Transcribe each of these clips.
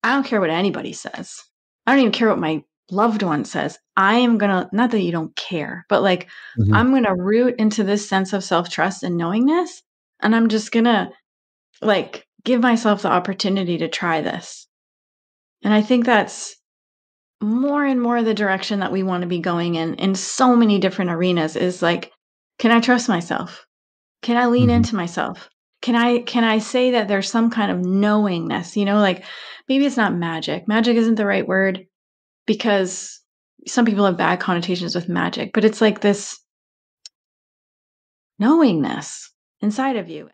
I don't care what anybody says. I don't even care what my loved one says. I am going to, not that you don't care, but like, Mhm. I'm going to root into this sense of self-trust and knowingness. And I'm just going to like give myself the opportunity to try this. And I think that's more and more the direction that we want to be going in so many different arenas is like, can I trust myself? Can I lean Mhm. into myself? Can I say that there's some kind of knowingness, like maybe it's not magic. Magic isn't the right word because some people have bad connotations with magic, but it's like this knowingness inside of you.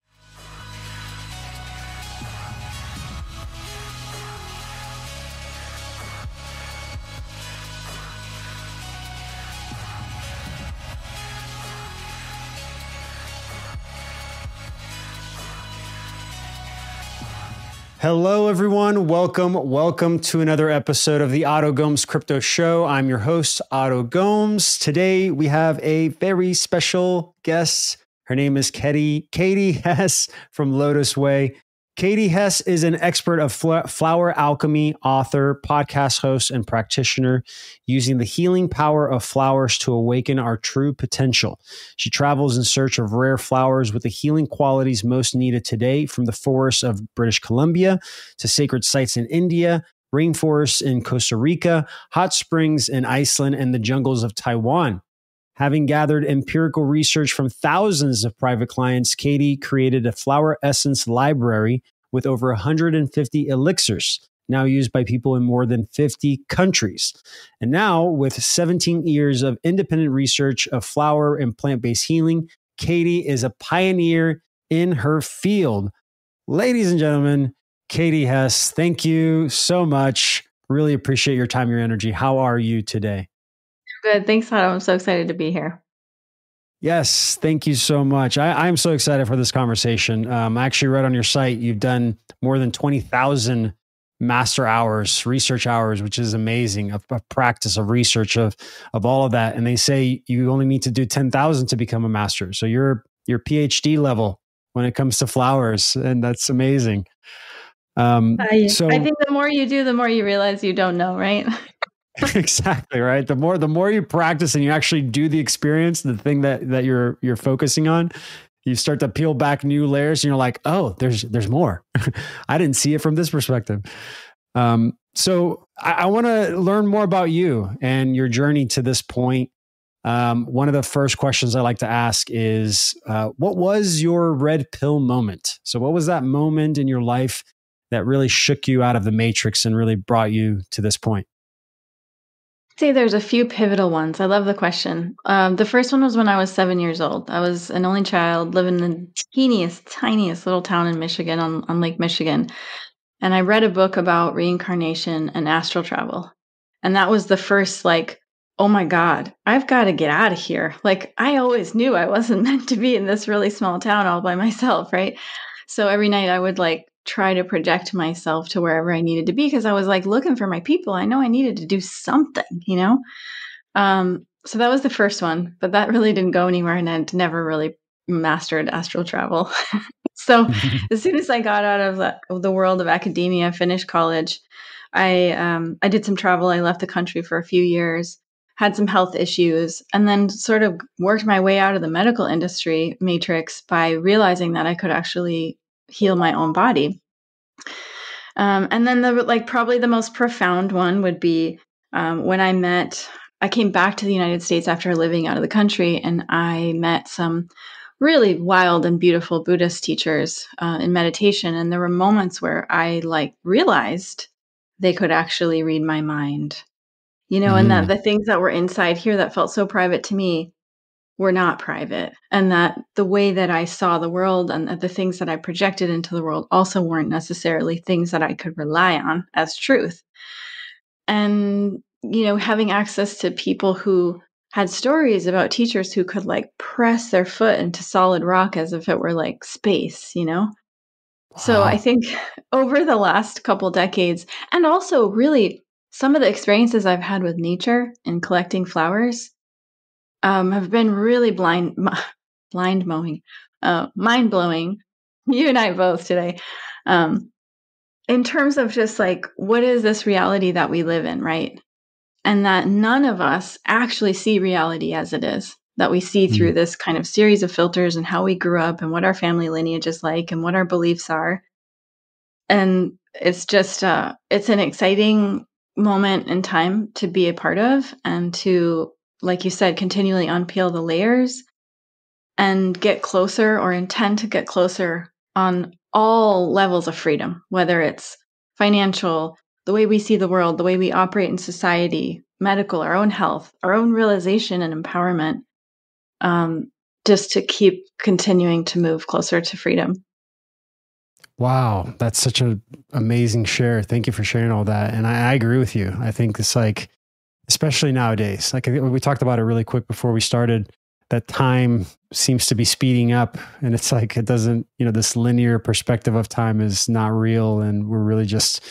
Hello, everyone. Welcome to another episode of the Oto Gomes Crypto Show. I'm your host, Oto Gomes. Today, we have a very special guest. Her name is Katie Hess from Lotus Wei. Katie Hess is an expert of flower alchemy, author, podcast host, and practitioner, using the healing power of flowers to awaken our true potential. She travels in search of rare flowers with the healing qualities most needed today, from the forests of British Columbia to sacred sites in India, rainforests in Costa Rica, hot springs in Iceland, and the jungles of Taiwan. Having gathered empirical research from thousands of private clients, Katie created a flower essence library with over 150 elixirs, now used by people in more than 50 countries. And now, with 17 years of independent research of flower and plant-based healing, Katie is a pioneer in her field. Ladies and gentlemen, Katie Hess, thank you so much. Really appreciate your time, your energy. How are you today? Good. Thanks, Otto. I'm so excited to be here. Yes, thank you so much. I'm so excited for this conversation. I actually read on your site you've done more than 20,000 master hours, research hours, which is amazing. A practice of research of all of that, and they say you only need to do 10,000 to become a master. So you're PhD level when it comes to flowers, and that's amazing. I So think the more you do, the more you realize you don't know, right? exactly right. The more you practice and you actually do the experience, the thing that you're focusing on, you start to peel back new layers, and you're like, oh, there's more. I didn't see it from this perspective. So I want to learn more about you and your journey to this point. One of the first questions I like to ask is, what was your red pill moment? So what was that moment in your life that really shook you out of the matrix and really brought you to this point? Say there's a few pivotal ones. I love the question. The first one was when I was 7 years old. I was an only child living in the teeniest, tiniest little town in Michigan on Lake Michigan. And I read a book about reincarnation and astral travel. And that was the first, like, oh my God, I've got to get out of here. Like, I always knew I wasn't meant to be in this really small town all by myself, right? So every night I would like try to project myself to wherever I needed to be because I was like looking for my people. I know I needed to do something. So that was the first one, but that really didn't go anywhere and I'd never really mastered astral travel. So as soon as I got out of the world of academia, finished college, I did some travel. I left the country for a few years, had some health issues, and then sort of worked my way out of the medical industry matrix by realizing that I could actually heal my own body. And then probably the most profound one would be when I came back to the United States after living out of the country, and I met some really wild and beautiful Buddhist teachers in meditation. And there were moments where I realized they could actually read my mind, and that Mm, the things that were inside here that felt so private to me were not private, and that the way that I saw the world and the things that I projected into the world also weren't necessarily things that I could rely on as truth. And, having access to people who had stories about teachers who could press their foot into solid rock as if it were like space. So I wow. think over the last couple decades, and also really some of the experiences I've had with nature and collecting flowers, have been really blind mowing, mind blowing. You and I both today. Um, in terms of just like, what is this reality that we live in, right? And that none of us actually see reality as it is, that we see through this kind of series of filters and how we grew up and what our family lineage is like and what our beliefs are. And it's just, it's an exciting moment in time to be a part of and to, like you said, continually unpeel the layers and get closer or intend to get closer on all levels of freedom, whether it's financial, the way we see the world, the way we operate in society, medical, our own health, our own realization and empowerment, just to keep continuing to move closer to freedom. Wow, that's such an amazing share. Thank you for sharing all that. And I agree with you. I think it's like, especially nowadays, like we talked about it really quick before we started, that time seems to be speeding up, and it's like, it doesn't, this linear perspective of time is not real. And we're really just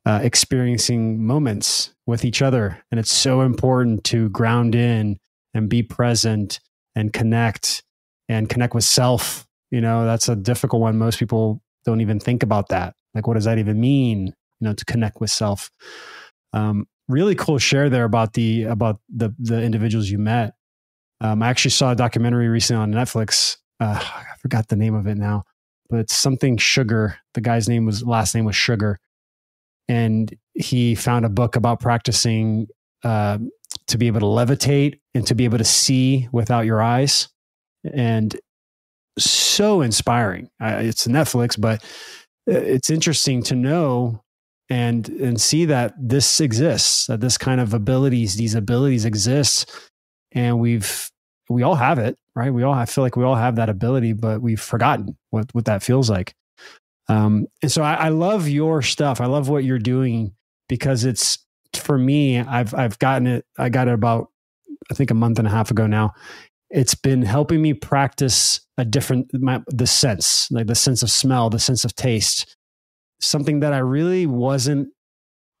experiencing moments with each other. And it's so important to ground in and be present and connect with self. That's a difficult one. Most people don't even think about that. Like, what does that even mean, to connect with self? Really cool share there about the individuals you met. I actually saw a documentary recently on Netflix. I forgot the name of it now, but it's something Sugar. The guy's last name was Sugar. And he found a book about practicing to be able to levitate and to be able to see without your eyes. And so inspiring. It's Netflix, but it's interesting to know and see that this exists, that this kind of these abilities exist. And we all have it, right? I feel like we all have that ability, but we've forgotten what that feels like. And so I love your stuff. I love what you're doing, because it's, for me, I've gotten it. I got it about, I think, a month and a half ago now. It's been helping me practice the sense of smell, the sense of taste, something that I really wasn't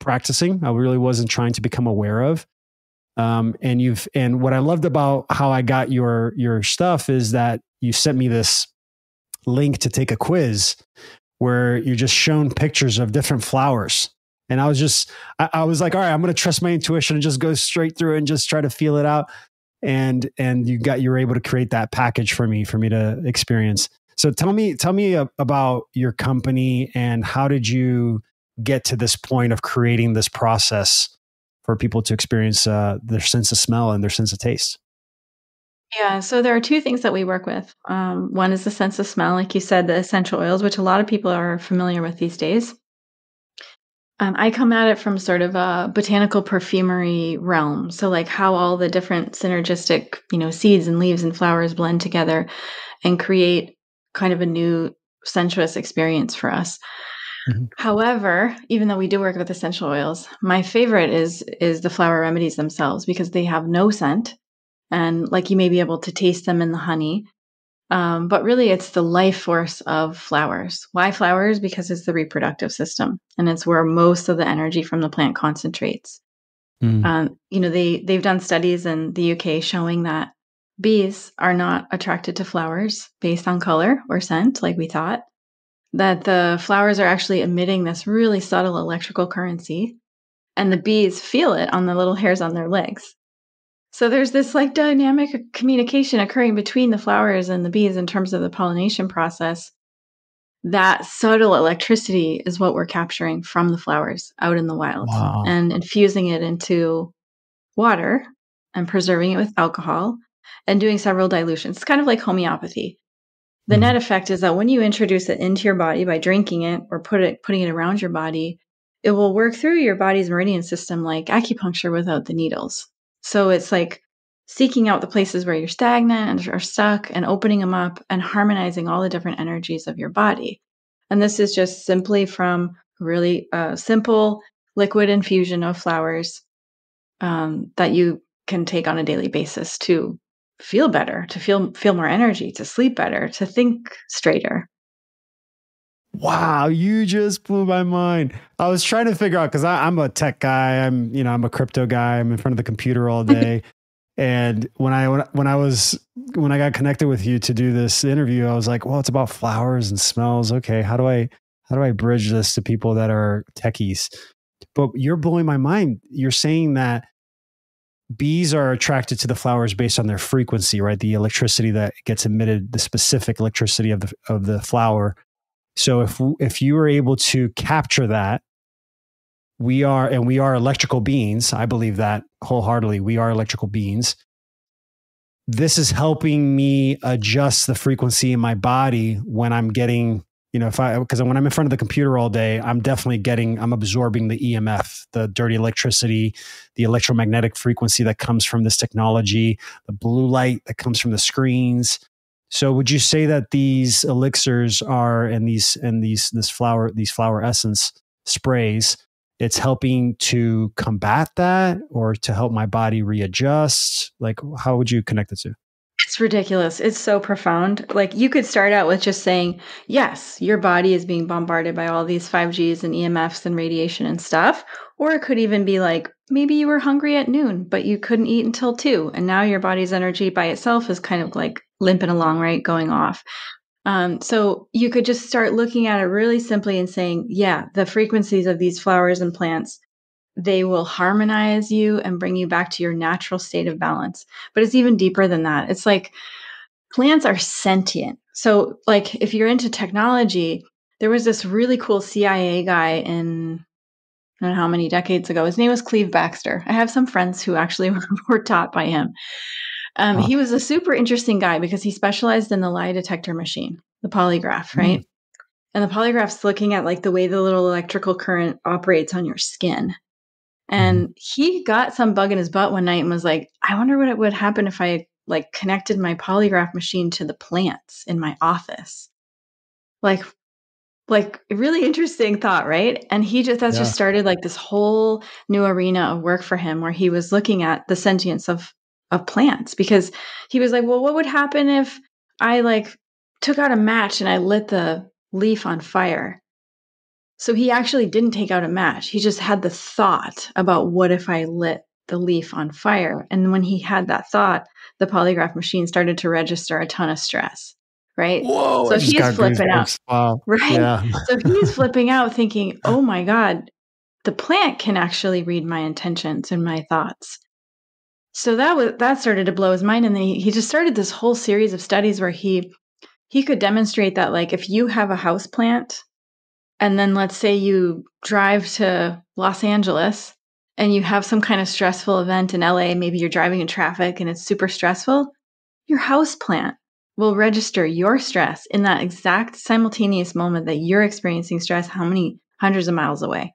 practicing. I really wasn't trying to become aware of. And what I loved about how I got your stuff is that you sent me this link to take a quiz where you're just shown pictures of different flowers. And I was like, all right, I'm going to trust my intuition and just go straight through it and just try to feel it out. And you were able to create that package for me to experience. So tell me about your company, and how did you get to this point of creating this process for people to experience their sense of smell and their sense of taste? Yeah, so there are two things that we work with. One is the sense of smell, like you said, the essential oils, which a lot of people are familiar with these days. I come at it from sort of a botanical perfumery realm. So like how all the different synergistic, seeds and leaves and flowers blend together and create kind of a new sensuous experience for us. Mm-hmm. However, even though we do work with essential oils, my favorite is the flower remedies themselves, because they have no scent. And like, you may be able to taste them in the honey. But really, it's the life force of flowers. Why flowers? Because it's the reproductive system, and it's where most of the energy from the plant concentrates. They've done studies in the UK showing that bees are not attracted to flowers based on color or scent, like we thought. That the flowers are actually emitting this really subtle electrical currency, and the bees feel it on the little hairs on their legs. So there's this like dynamic communication occurring between the flowers and the bees in terms of the pollination process. That subtle electricity is what we're capturing from the flowers out in the wild. Wow. And infusing it into water and preserving it with alcohol and doing several dilutions. It's kind of like homeopathy. The net effect is that when you introduce it into your body by drinking it or putting it around your body, it will work through your body's meridian system like acupuncture without the needles. So it's like seeking out the places where you're stagnant and are stuck and opening them up and harmonizing all the different energies of your body. And this is just simply from really simple liquid infusion of flowers that you can take on a daily basis to feel better, to feel more energy, to sleep better, to think straighter. Wow, you just blew my mind. I was trying to figure out, because I'm a tech guy. I'm a crypto guy. I'm in front of the computer all day. And when I got connected with you to do this interview, I was like, well, it's about flowers and smells. Okay, how do I how do I bridge this to people that are techies? But you're blowing my mind. You're saying that bees are attracted to the flowers based on their frequency, right? The electricity that gets emitted, the specific electricity of the flower. So if you are able to capture that, we are electrical beings. I believe that wholeheartedly. We are electrical beings. This is helping me adjust the frequency in my body when I'm getting, because when I'm in front of the computer all day, I'm absorbing the EMF, the dirty electricity, the electromagnetic frequency that comes from this technology, the blue light that comes from the screens. So would you say that these elixirs this flower essence sprays, it's helping to combat that or to help my body readjust? Like, how would you connect the two? It's ridiculous. It's so profound. Like, you could start out with just saying, yes, your body is being bombarded by all these 5Gs and EMFs and radiation and stuff. Or it could even be like, maybe you were hungry at noon, but you couldn't eat until 2. And now your body's energy by itself is kind of like limping along, right? Going off. So you could just start looking at it really simply and saying, yeah, the frequencies of these flowers and plants, they will harmonize you and bring you back to your natural state of balance. But it's even deeper than that. It's like plants are sentient. So, like, if you're into technology, there was this really cool CIA guy in, I don't know how many decades ago. His name was Cleve Baxter. I have some friends who actually were taught by him. He was a super interesting guy because he specialized in the lie detector machine, the polygraph, right? And the polygraph's looking at like the way the little electrical current operates on your skin. And he got some bug in his butt one night and was like, I wonder what it would happen if I like connected my polygraph machine to the plants in my office. Like a really interesting thought, right? And that's just started like this whole new arena of work for him where he was looking at the sentience of plants, because he was like, well, what would happen if I like took out a match and I lit the leaf on fire? So he actually didn't take out a match. He just had the thought about what if I lit the leaf on fire? And when he had that thought, the polygraph machine started to register a ton of stress, right? Whoa, So he's flipping out. Wow. Right? Yeah. So he's flipping out thinking, oh my God, the plant can actually read my intentions and my thoughts. So that started to blow his mind. And then he just started this whole series of studies where he could demonstrate that, like, if you have a house plant, and then let's say you drive to Los Angeles and you have some kind of stressful event in LA, maybe you're driving in traffic and it's super stressful, your house plant will register your stress in that exact simultaneous moment that you're experiencing stress, how many hundreds of miles away.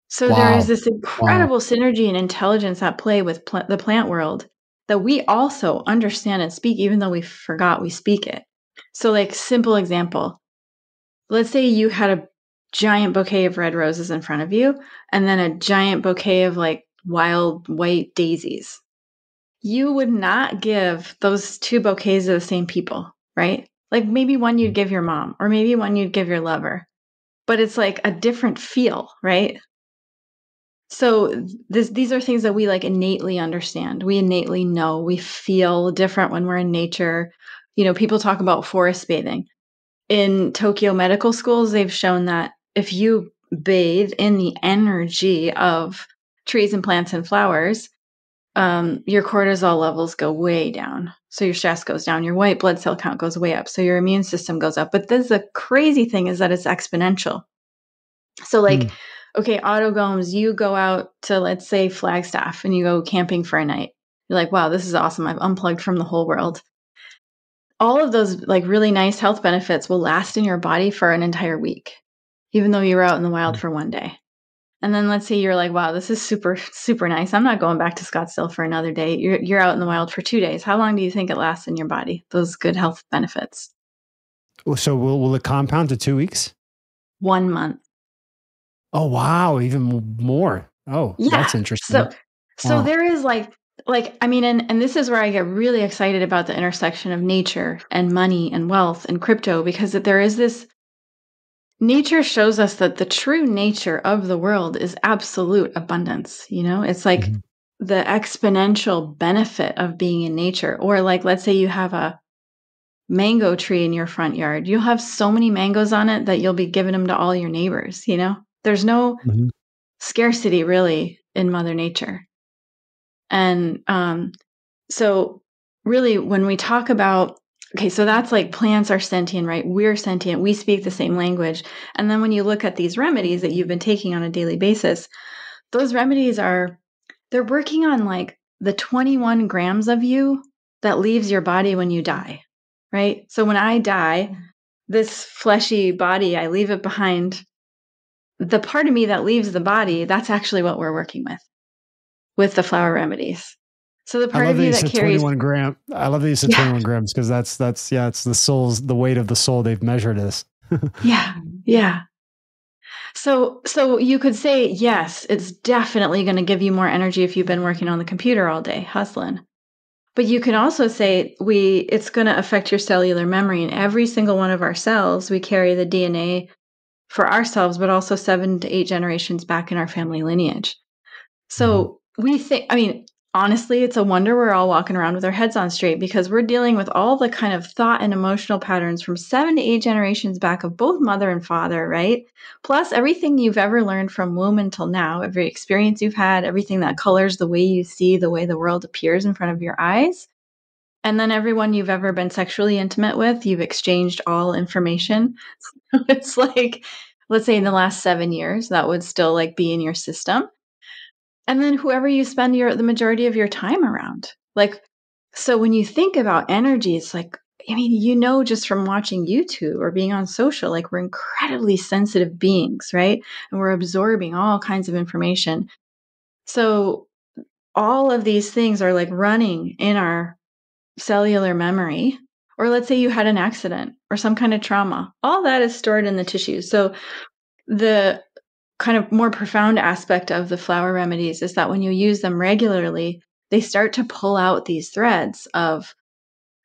So there is this incredible synergy and intelligence at play with the plant world that we also understand and speak, even though we forgot we speak it. So, like, simple example. Let's say you had a giant bouquet of red roses in front of you, and then a giant bouquet of like wild white daisies. You would not give those 2 bouquets to the same people, right? Like, maybe one you'd give your mom, or maybe one you'd give your lover, but it's like a different feel, right? So these are things that we like innately understand. We innately know. We feel different when we're in nature. People talk about forest bathing. In Tokyo medical schools, they've shown that if you bathe in the energy of trees and plants and flowers, your cortisol levels go way down. So your stress goes down, your white blood cell count goes way up, so your immune system goes up. But the crazy thing is that it's exponential. So, like, okay, Oto Gomes, you go out to, let's say, Flagstaff, and you go camping for a night. You're like, wow, this is awesome. I've unplugged from the whole world. All of those like really nice health benefits will last in your body for an entire week, even though you were out in the wild for one day. And then let's say you're like, wow, this is super, super nice. I'm not going back to Scottsdale for another day. You're out in the wild for 2 days. How long do you think it lasts in your body? Those good health benefits. So will it compound to 2 weeks? 1 month. Oh, wow. Even more. Oh, yeah. That's interesting. So there is like, I mean, and this is where I get really excited about the intersection of nature and money and wealth and crypto, because there is this, nature shows us that the true nature of the world is absolute abundance. It's like the exponential benefit of being in nature. Or like, let's say you have a mango tree in your front yard. You'll have so many mangoes on it that you'll be giving them to all your neighbors, you know? There's no scarcity really in Mother Nature. And so really when we talk about, okay, so that's like plants are sentient, right? We're sentient. We speak the same language. And then when you look at these remedies that you've been taking on a daily basis, those remedies they're working on like the 21 grams of you that leaves your body when you die, right? So when I die, this fleshy body, I leave it behind. The part of me that leaves the body, that's actually what we're working with the flower remedies. So the I part love of that you you that said carries 21 gram. I love that you said 21 grams because that's yeah, it's the weight of the soul they've measured as. Yeah. So you could say, yes, it's definitely going to give you more energy if you've been working on the computer all day, hustling. But you can also say it's going to affect your cellular memory. In every single one of our cells, we carry the DNA for ourselves, but also 7 to 8 generations back in our family lineage. So we think, I mean, honestly, it's a wonder we're all walking around with our heads on straight because we're dealing with all the kind of thought and emotional patterns from 7 to 8 generations back of both mother and father, right? Plus everything you've ever learned from womb until now, every experience you've had, everything that colors the way you see, the way the world appears in front of your eyes. And then everyone you've ever been sexually intimate with, you've exchanged all information. It's like, let's say in the last 7 years, that would still like be in your system. And then whoever you spend the majority of your time around. Like, so when you think about energy, it's like, I mean, you know, just from watching YouTube or being on social, like we're incredibly sensitive beings, right? And we're absorbing all kinds of information. So all of these things are like running in our cellular memory. Or let's say you had an accident or some kind of trauma. All that is stored in the tissues. So the kind of more profound aspect of the flower remedies is that when you use them regularly, they start to pull out these threads of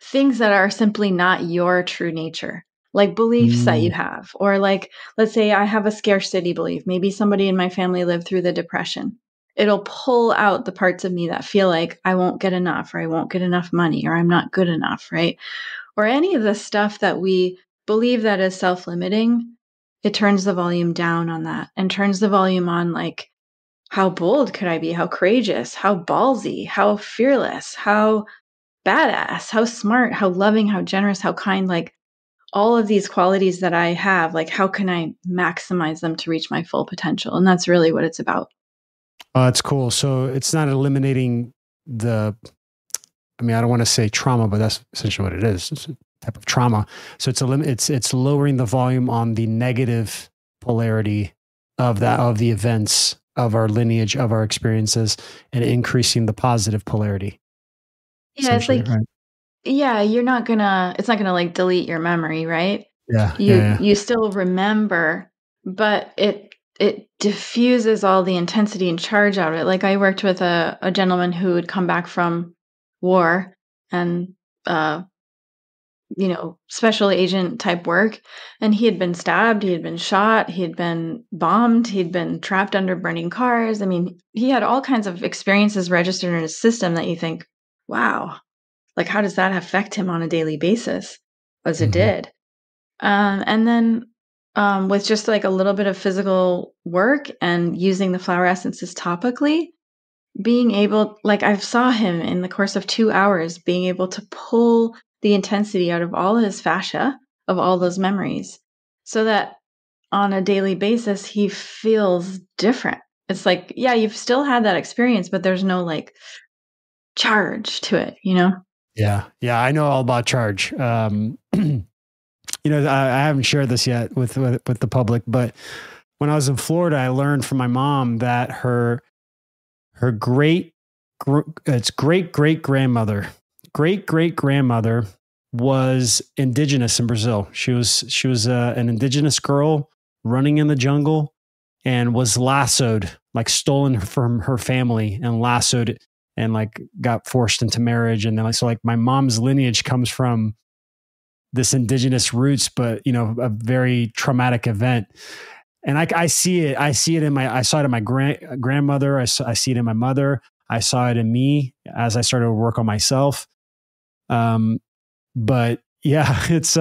things that are simply not your true nature, like beliefs that you have. Or like, let's say I have a scarcity belief. Maybe somebody in my family lived through the Depression. It'll pull out the parts of me that feel like I won't get enough, or I won't get enough money, or I'm not good enough, right? Or any of the stuff that we believe that is self-limiting. It turns the volume down on that and turns the volume on like, how bold could I be? How courageous? How ballsy? How fearless? How badass? How smart? How loving? How generous? How kind? Like all of these qualities that I have, like how can I maximize them to reach my full potential? And that's really what it's about. That's cool. So it's not eliminating I mean, I don't want to say trauma, but that's essentially what it is. It's a type of trauma. So it's lowering the volume on the negative polarity of the events of our lineage, of our experiences, and increasing the positive polarity. Yeah, it's like, right? yeah, it's not gonna like delete your memory, right? Yeah. You still remember, but it diffuses all the intensity and charge out of it. Like I worked with a gentleman who had come back from war and special agent type work, and he had been stabbed, he had been shot, he had been bombed, he'd been trapped under burning cars. I mean, he had all kinds of experiences registered in his system that you think, wow, like how does that affect him on a daily basis? As it did. And then with just like a little bit of physical work and using the flower essences topically, being able, like I saw him in the course of 2 hours, being able to pull the intensity out of all his fascia, of all those memories, so that on a daily basis, he feels different. It's like, yeah, you've still had that experience, but there's no like charge to it, you know? Yeah. Yeah. I know all about charge. I haven't shared this yet with the public, but when I was in Florida, I learned from my mom that her great great grandmother was indigenous in Brazil. She was an indigenous girl running in the jungle and was lassoed, like stolen from her family and lassoed and like got forced into marriage. And then so like my mom's lineage comes from this indigenous roots, but a very traumatic event. And I see it. I saw it in my grandmother. I see it in my mother. I saw it in me as I started to work on myself. But Yeah, it's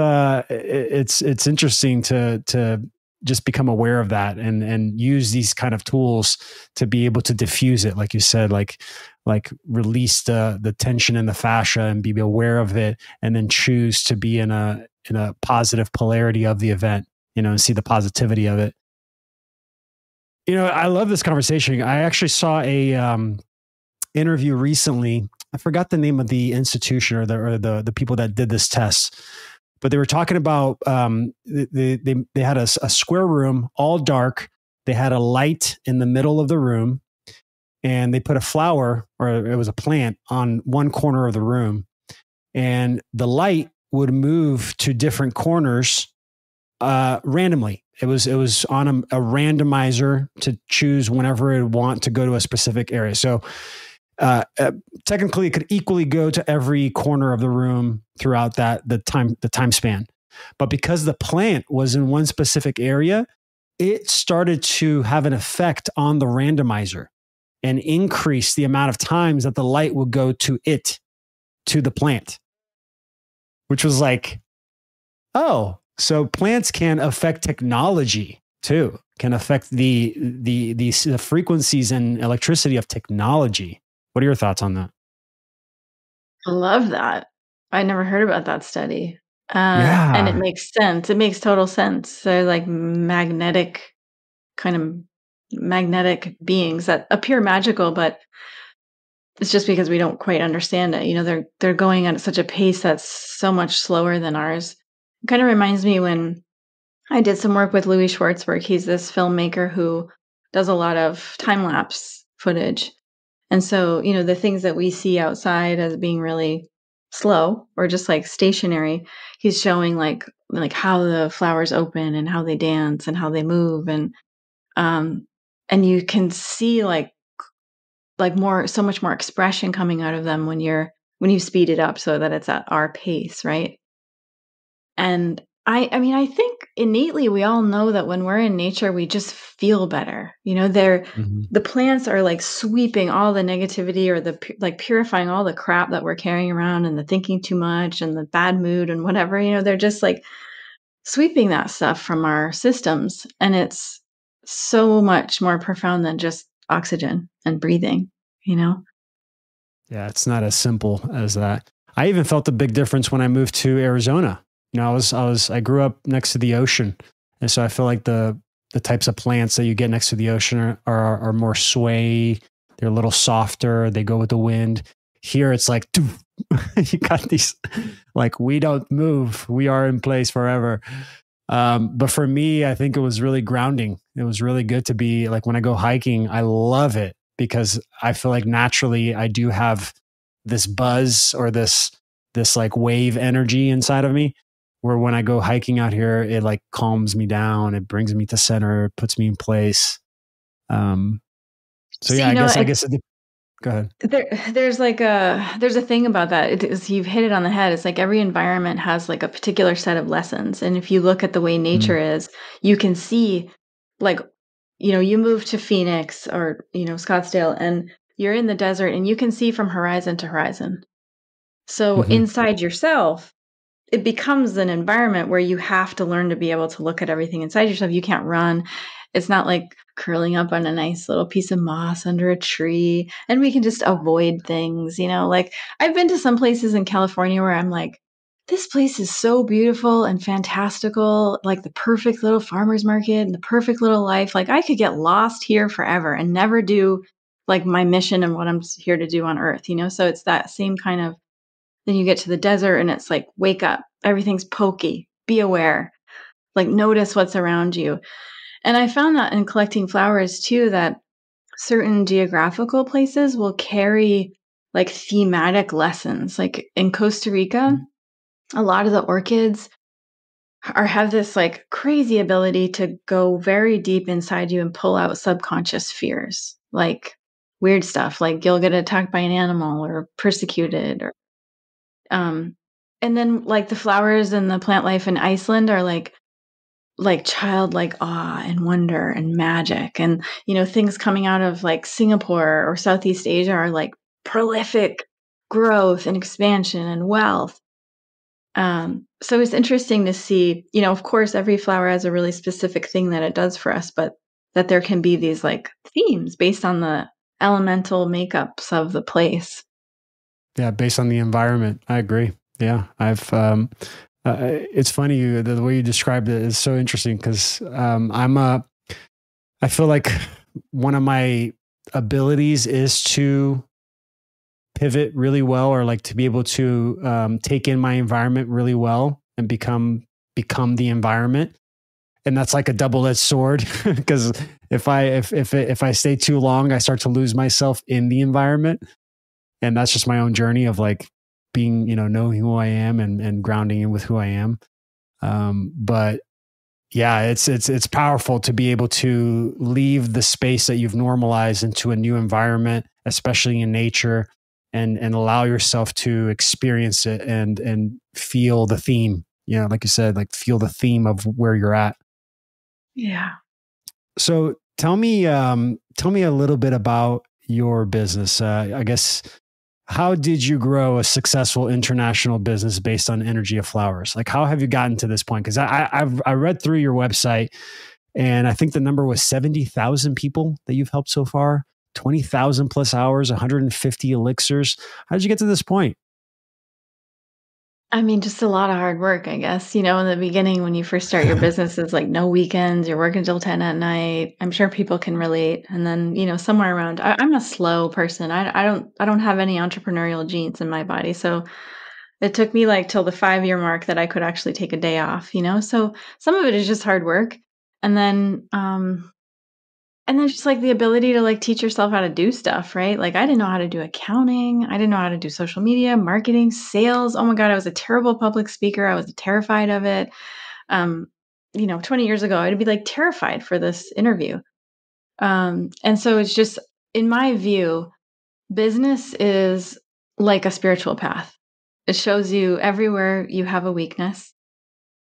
interesting to just become aware of that and use these kind of tools to be able to diffuse it, like you said, like release the tension in the fascia and be aware of it, and then choose to be in a positive polarity of the event, and see the positivity of it. I love this conversation. I actually saw a interview recently. I forgot the name of the institution or the people that did this test, but they were talking about they had a square room, all dark. They had a light in the middle of the room, and they put a flower, or it was a plant, on one corner of the room, and the light would move to different corners randomly. It was on a randomizer to choose whenever it would want to go to a specific area. So technically, it could equally go to every corner of the room throughout the time span. But because the plant was in one specific area, it started to have an effect on the randomizer and increase the amount of times that the light would go to the plant, which was like, oh, so plants can affect technology too, can affect the frequencies and electricity of technology. What are your thoughts on that? I love that. I never heard about that study. And it Yeah. makes sense. It makes total sense. They're like kind of magnetic beings that appear magical, but it's just because we don't quite understand it. They're going at such a pace that's so much slower than ours. It kind of reminds me when I did some work with Louis Schwartzberg. He's this filmmaker who does a lot of time lapse footage. And so, the things that we see outside as being really slow or just like stationary, he's showing like how the flowers open and how they dance and how they move, um and you can see like more so much more expression coming out of them when you speed it up so that it's at our pace, right? And I mean, I think innately we all know that when we're in nature, we just feel better. Mhm. The plants are like sweeping all the negativity or like purifying all the crap that we're carrying around and the thinking too much and the bad mood and whatever. They're just like sweeping that stuff from our systems, and it's so much more profound than just oxygen and breathing, you know? Yeah, it's not as simple as that. I even felt a big difference when I moved to Arizona. I grew up next to the ocean, and so I feel like the types of plants that you get next to the ocean are more sway. They're a little softer. They go with the wind. Here, it's like you got these, like, we don't move. We are in place forever. But for me, I think it was really grounding. It was really good to be like, when I go hiking, I love it because I feel like naturally I do have this buzz or this like wave energy inside of me, where when I go hiking out here, it like calms me down. It brings me to center, puts me in place. Um, so So, yeah, I guess go ahead. there's a thing about that. It is, you've hit it on the head. It's like every environment has like a particular set of lessons, and if you look at the way nature Mm, is, you can see, like, you move to Phoenix or Scottsdale, and you're in the desert, and you can see from horizon to horizon. So mhm. inside yourself, it becomes an environment where you have to learn to be able to look at everything inside yourself. You can't run. It's not like curling up on a nice little piece of moss under a tree, and we can just avoid things, like I've been to some places in California where I'm like, this place is so beautiful and fantastical, like the perfect little farmer's market and the perfect little life. Like I could get lost here forever and never do like my mission and what I'm here to do on earth. So it's that same kind of. Then you get to the desert and it's like, wake up. Everything's pokey. Be aware. Like, notice what's around you. And I found that in collecting flowers too, that certain geographical places will carry like thematic lessons. Like in Costa Rica, a lot of the orchids have this like crazy ability to go very deep inside you and pull out subconscious fears, like weird stuff, like you'll get attacked by an animal or persecuted or Um, and then like the flowers and the plant life in Iceland are like childlike awe and wonder and magic. And things coming out of like Singapore or Southeast Asia are like prolific growth and expansion and wealth. So it's interesting to see, of course, every flower has a really specific thing that it does for us, but that there can be these like themes based on the elemental makeups of the place. Yeah, based on the environment. I agree. Yeah, it's funny the way you described it is so interesting because I feel like one of my abilities is to pivot really well, or like to be able to take in my environment really well and become the environment. And that's like a double-edged sword because if I stay too long, I start to lose myself in the environment. And that's just my own journey of like being, knowing who I am and grounding in with who I am. But yeah, it's powerful to be able to leave the space that you've normalized into a new environment, especially in nature, and allow yourself to experience it and feel the theme. Like you said, like feel the theme of where you're at. Yeah. So tell me a little bit about your business. I guess, how did you grow a successful international business based on energy of flowers? Like, how have you gotten to this point? Because I read through your website, and I think the number was 70,000 people that you've helped so far, 20,000 plus hours, 150 elixirs. How did you get to this point? I mean, just a lot of hard work, I guess. In the beginning, when you first start your business, it's like no weekends, you're working till 10 at night. I'm sure people can relate. And then, somewhere around, I'm a slow person. I don't have any entrepreneurial genes in my body. So it took me like till the 5-year mark that I could actually take a day off, So some of it is just hard work. And then just like the ability to like teach yourself how to do stuff, right? Like I didn't know how to do accounting. I didn't know how to do social media, marketing, sales. Oh my God, I was a terrible public speaker. I was terrified of it. 20 years ago, I'd be like terrified for this interview. And so it's just, in my view, business is like a spiritual path. It shows you everywhere you have a weakness,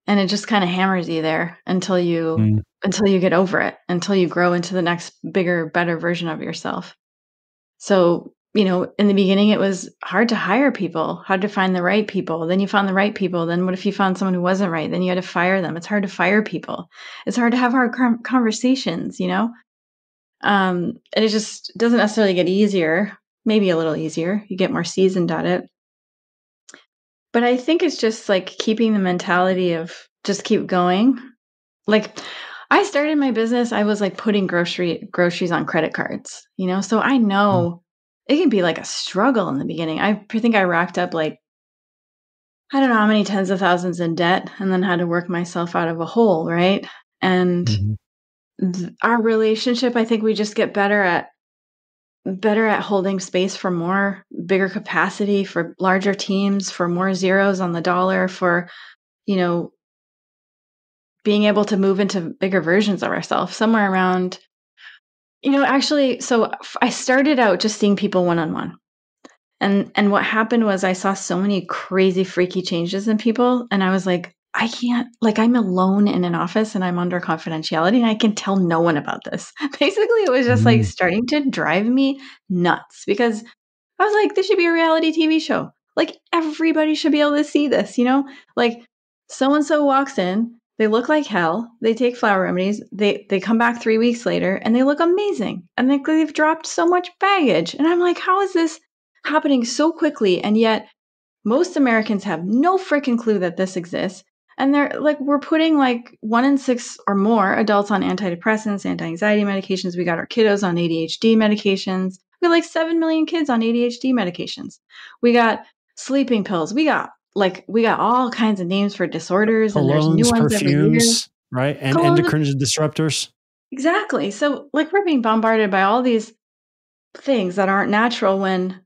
and it just kind of hammers you there Mm. until you get over it, until you grow into the next bigger, better version of yourself. So, in the beginning it was hard to hire people, hard to find the right people. Then you found the right people. Then what if you found someone who wasn't right? Then you had to fire them. It's hard to fire people. It's hard to have hard conversations. And it just doesn't necessarily get easier. Maybe a little easier. You get more seasoned at it. But I think it's just like keeping the mentality of just keep going. Like I started my business, I was like putting groceries on credit cards. So I Mm. know it can be like a struggle in the beginning. I think I racked up like I don't know how many tens of thousands in debt and then had to work myself out of a hole, right? And Mhm. our relationship, I think we just get better at holding space for more, bigger capacity, for larger teams, for more zeros on the dollar, for, you know, being able to move into bigger versions of ourselves somewhere around. Actually, so I started out just seeing people one on one. And what happened was I saw so many crazy freaky changes in people, and I was like, I can't, like, I'm alone in an office and I'm under confidentiality and I can tell no one about this. Basically, it was just like Mm. starting to drive me nuts because I was like, this should be a reality TV show. Like everybody should be able to see this. Like so and so walks in, they look like hell, they take flower remedies, they come back 3 weeks later and they look amazing. And they've dropped so much baggage. And I'm like, how is this happening so quickly? And yet most Americans have no freaking clue that this exists. And they're like, we're putting like 1 in 6 or more adults on antidepressants, anti-anxiety medications. We got our kiddos on ADHD medications. We got like 7 million kids on ADHD medications. We got sleeping pills. We got all kinds of names for disorders, and there's new Colognes, ones every year. perfumes, right? And Colon, endocrine disruptors. exactly. So like we're being bombarded by all these things that aren't natural when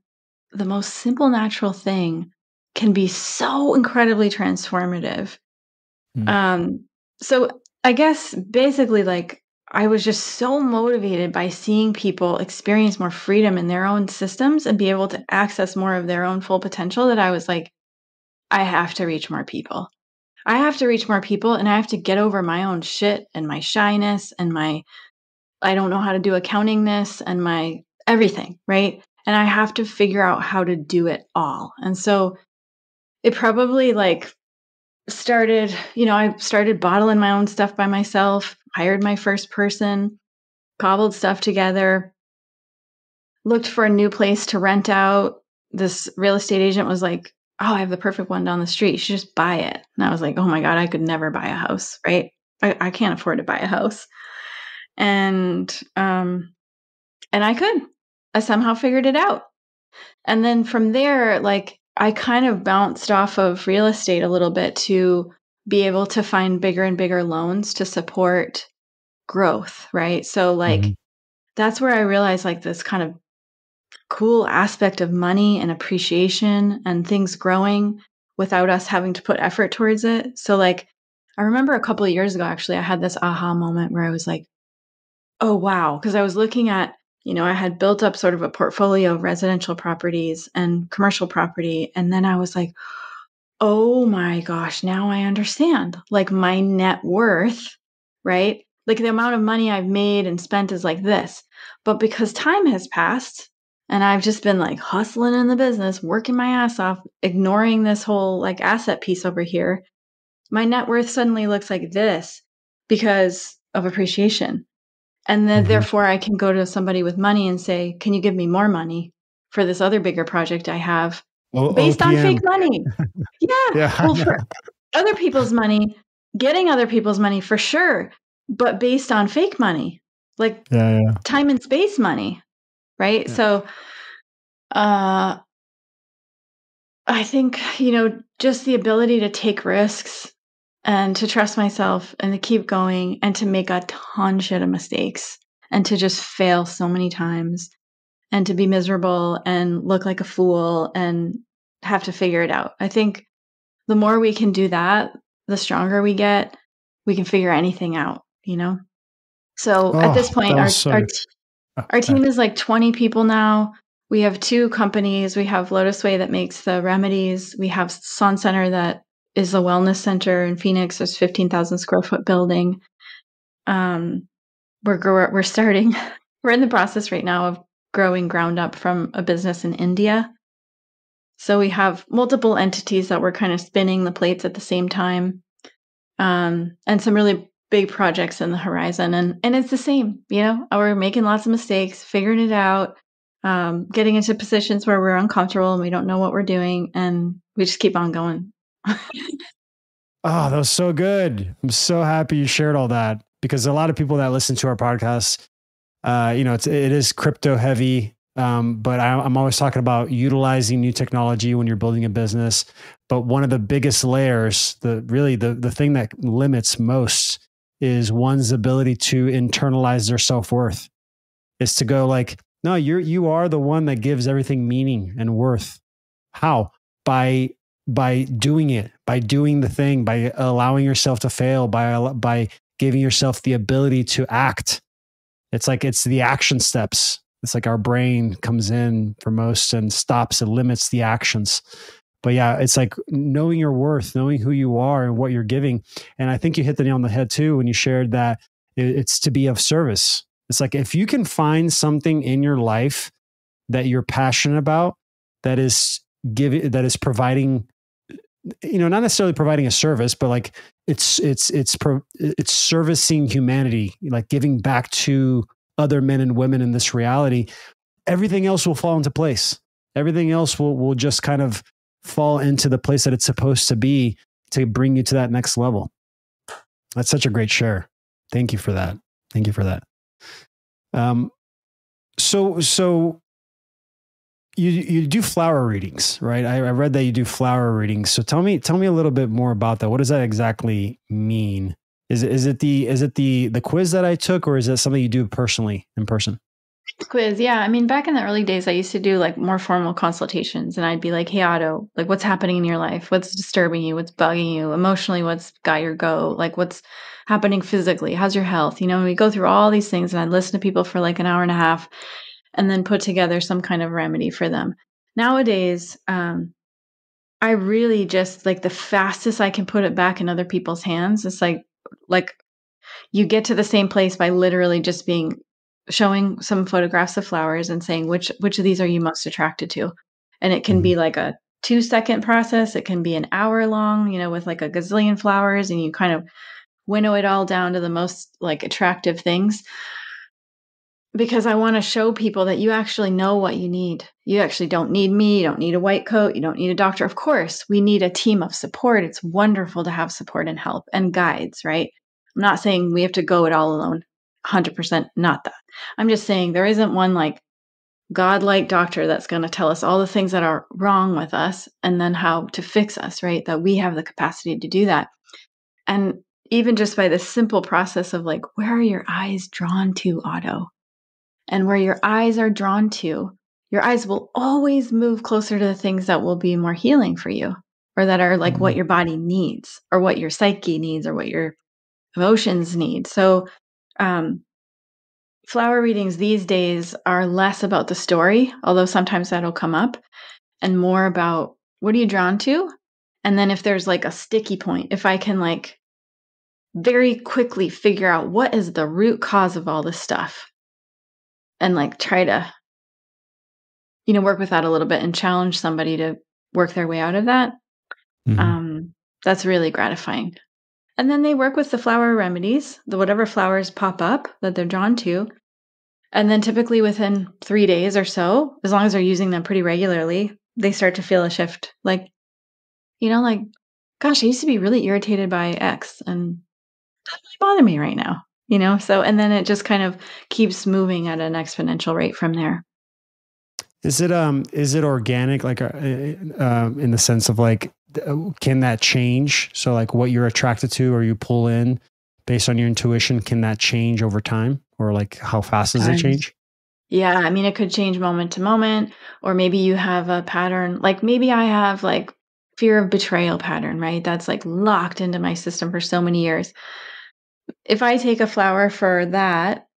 the most simple natural thing can be so incredibly transformative. Mm. Um, so I guess basically, like, I was just so motivated by seeing people experience more freedom in their own systems and be able to access more of their own full potential that I was like, I have to reach more people. I have to reach more people and I have to get over my own shit and my shyness and my I don't know how to do accountingness and my everything, right? And I have to figure out how to do it all. And so it probably like I started bottling my own stuff by myself, hired my first person, cobbled stuff together, looked for a new place to rent out. This real estate agent was like, "Oh, I have the perfect one down the street. You should just buy it." And I was like, "Oh my God, I could never buy a house, right? I can't afford to buy a house." And I could. I somehow figured it out. And then from there, like I kind of bounced off of real estate a little bit to be able to find bigger and bigger loans to support growth, right? So like Mhm. that's where I realized like this kind of cool aspect of money and appreciation and things growing without us having to put effort towards it. So like I remember a couple of years ago actually I had this aha moment where I was like, "Oh wow," because I was looking at, I had built up sort of a portfolio of residential properties and commercial property and then I was like, "Oh my gosh, now I understand. Like my net worth, right? Like the amount of money I've made and spent is like this. But because time has passed and I've just been like hustling in the business, working my ass off, ignoring this whole like asset piece over here, my net worth suddenly looks like this because of appreciation. And then Mhm. therefore I can go to somebody with money and say, "Can you give me more money for this other bigger project I have?" Based on fake OPM. money. Yeah. Yeah. Well, for other people's money, getting other people's money for sure, but based on fake money, like Yeah. Yeah. time and space money, right? Yeah. So, uh, I think, just the ability to take risks and to trust myself and to keep going and to make a ton shit of mistakes and to just fail so many times and to be miserable and look like a fool and have to figure it out. I think the more we can do that, the stronger we get. We can figure anything out, you know? So at this Oh, that point, was so good. Oh, our okay. team is like 20 people now. We have two companies. We have Lotus Wei that makes the remedies. We have Sun Center that is a wellness center in Phoenix. There's 15,000 square foot building. Um, we're starting. We're in the process right now of growing ground up from a business in India. So we have multiple entities that we're kind of spinning the plates at the same time, and some really big projects in the horizon. And it's the same, we're making lots of mistakes, figuring it out, getting into positions where we're uncomfortable and we don't know what we're doing, and we just keep on going. Oh, that was so good. I'm so happy you shared all that because a lot of people that listen to our podcast, it is crypto heavy. But I'm always talking about utilizing new technology when you're building a business. But one of the biggest layers, the thing that limits most is one's ability to internalize their self-worth. Is to go like, no, you are the one that gives everything meaning and worth. How? By doing it, by doing the thing, by allowing yourself to fail, by giving yourself the ability to act. It's the action steps. It's like our brain comes in for most and stops and limits the actions. But yeah, it's like knowing your worth, knowing who you are and what you're giving. And I think you hit the nail on the head too when you shared that it's to be of service. It's like if you can find something in your life that you're passionate about, that is providing, not necessarily providing a service, but like it's servicing humanity, like giving back to other men and women in this reality. Everything else will fall into place. Everything else will just kind of fall into the place that it's supposed to be to bring you to that next level. That's such a great share. Thank you for that. Thank you for that. So you do flower readings, right? I read that you do flower readings. So tell me a little bit more about that. What does that exactly mean? Is it the quiz that I took, or is that something you do personally in person? Quiz, yeah. I mean, back in the early days, I used to do like more formal consultations, and I'd be like, "Hey, Otto, like, what's happening in your life? What's disturbing you? What's bugging you emotionally? What's got your go? Like, what's happening physically? How's your health?" And we go through all these things, and I'd listen to people for like an hour and a half, and then put together some kind of remedy for them. Nowadays, I really just like the fastest I can put it back in other people's hands. It's like you get to the same place by literally just showing some photographs of flowers and saying which of these are you most attracted to, and it can Mm-hmm. be like a 2-second process. It can be an hour long, with like a gazillion flowers, and you kind of winnow it all down to the most like attractive things. Because I want to show people that you actually know what you need. You actually don't need me. You don't need a white coat. You don't need a doctor. Of course, we need a team of support. It's wonderful to have support and help and guides, right? I'm not saying we have to go it all alone. 100% not that. I'm just saying there isn't one like godlike doctor that's going to tell us all the things that are wrong with us and then how to fix us, right? That we have the capacity to do that. And even just by the simple process of like, where are your eyes drawn to, Otto? And where your eyes are drawn to, your eyes will always move closer to the things that will be more healing for you, or that are like what your body needs, or what your psyche needs, or what your emotions need. So, flower readings these days are less about the story, although sometimes that'll come up, and more about what are you drawn to? And then if there's like a sticky point, if I can like very quickly figure out what is the root cause of all this stuff, and like try to work with that a little bit and challenge somebody to work their way out of that. That's really gratifying. And then they work with the flower remedies, the whatever flowers pop up that they're drawn to. And then typically within 3 days or so, as long as they're using them pretty regularly, they start to feel a shift. Like, like, gosh, I used to be really irritated by X, and that doesn't really bother me right now. So, and then it just kind of keeps moving at an exponential rate from there. Is it organic, like in the sense of like, can that change? So like what you're attracted to or you pull in based on your intuition, can that change over time, or like how fast does it change? Yeah, I mean, it could change moment to moment, or maybe you have a pattern. Like maybe I have like fear of betrayal pattern, right? That's like locked into my system for so many years. If I take a flower for that,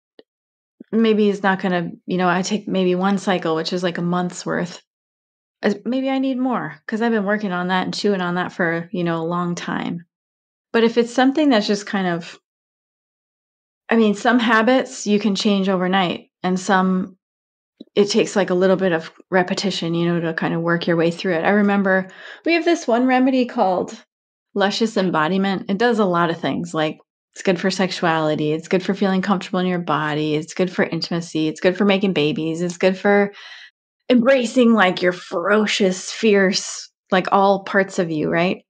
maybe it's not going to, I take maybe one cycle, which is like a month's worth. Maybe I need more because I've been working on that and chewing on that for, a long time. But if it's something that's just kind of, I mean, some habits you can change overnight, and some it takes like a little bit of repetition, to kind of work your way through it. I remember we have this one remedy called luscious embodiment. It does a lot of things. Like it's good for sexuality. It's good for feeling comfortable in your body. It's good for intimacy. It's good for making babies. It's good for embracing like your ferocious, fierce, like all parts of you, right?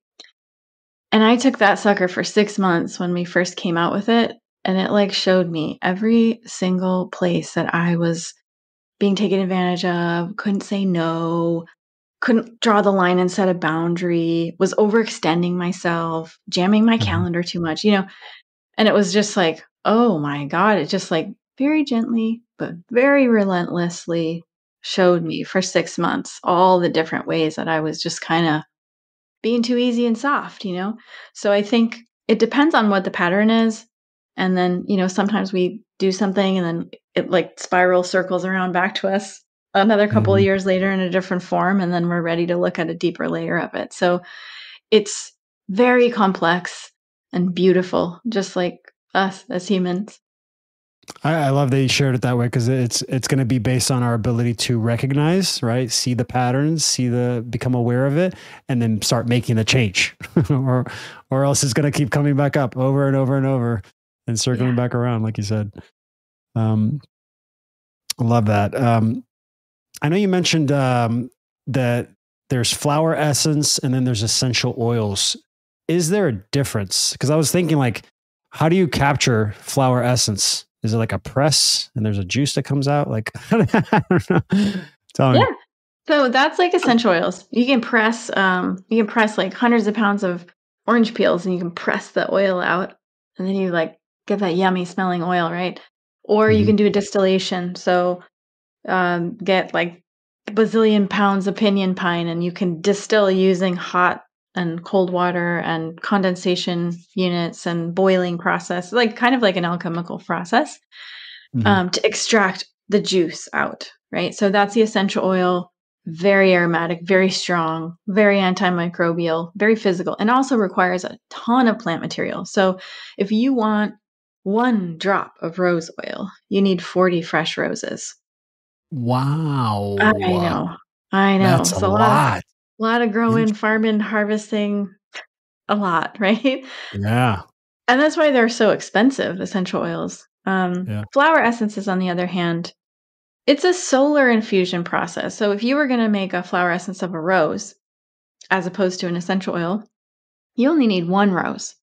And I took that sucker for 6 months when we first came out with it. And it like showed me every single place that I was being taken advantage of, couldn't say no, couldn't draw the line and set a boundary, was overextending myself, jamming my calendar too much, and it was just like, oh my God, it just like very gently, but very relentlessly showed me for 6 months all the different ways that I was just kind of being too easy and soft, So I think it depends on what the pattern is. And then, sometimes we do something and then it like spiral circles around back to us another couple of years later in a different form. And then we're ready to look at a deeper layer of it. So it's very complex and beautiful, just like us as humans. I love that you shared it that way, because it's going to be based on our ability to recognize, right? See the patterns, become aware of it, and then start making the change, or else it's going to keep coming back up over and over and over and circling back around, like you said. I love that. I know you mentioned that there's flower essence and then there's essential oils. Is there a difference? Because I was thinking, like, how do you capture flower essence? Is it like a press and there's a juice that comes out? Like, I don't know. Tell me. Yeah. So that's like essential oils. You can press like hundreds of pounds of orange peels, and you can press the oil out, and then you like get that yummy smelling oil, right? Or you can do a distillation. So get like a bazillion pounds of pinyon pine, and you can distill using hot and cold water and condensation units and boiling process, like kind of like an alchemical process, to extract the juice out, right? So that's the essential oil. Very aromatic, very strong, very antimicrobial, very physical, and also requires a ton of plant material. So if you want 1 drop of rose oil, you need 40 fresh roses. Wow. I know. That's It's a a lot of lot. A lot of growing, farming, harvesting, a lot, right? Yeah. And that's why they're so expensive, essential oils. Yeah. Flower essences, on the other hand, it's a solar infusion process. So if you were going to make a flower essence of a rose, as opposed to an essential oil, you only need one rose.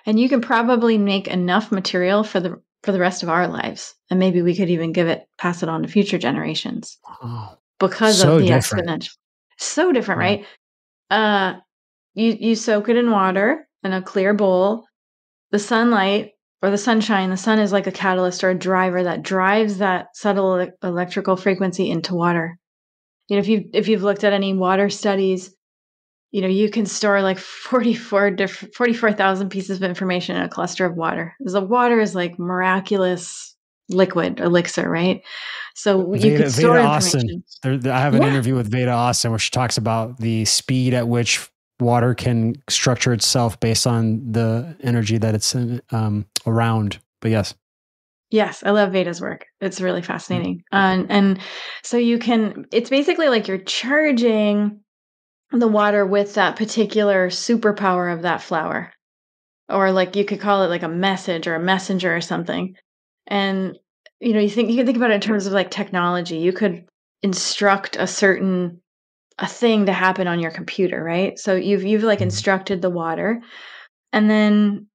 And you can probably make enough material for the rest of our lives. And maybe we could even pass it on to future generations Oh, because of so the different. exponential. So different, Yeah. right? You soak it in water in a clear bowl. The sunlight or the sunshine, the sun is like a catalyst or a driver that drives that subtle electrical frequency into water. If you've looked at any water studies, you can store like 44,000 pieces of information in a cluster of water. The water is like miraculous liquid elixir, right? So you could Veda store Austin. information. I have an Yeah. interview with Veda Austin where she talks about the speed at which water can structure itself based on the energy that it's around. But yes. Yes, I love Veda's work. It's really fascinating. And so it's basically like you're charging the water with that particular superpower of that flower. Or like you could call it like a message or a messenger or something. And you can think about it in terms of like technology. You could instruct a thing to happen on your computer, right? So you've like instructed the water, and then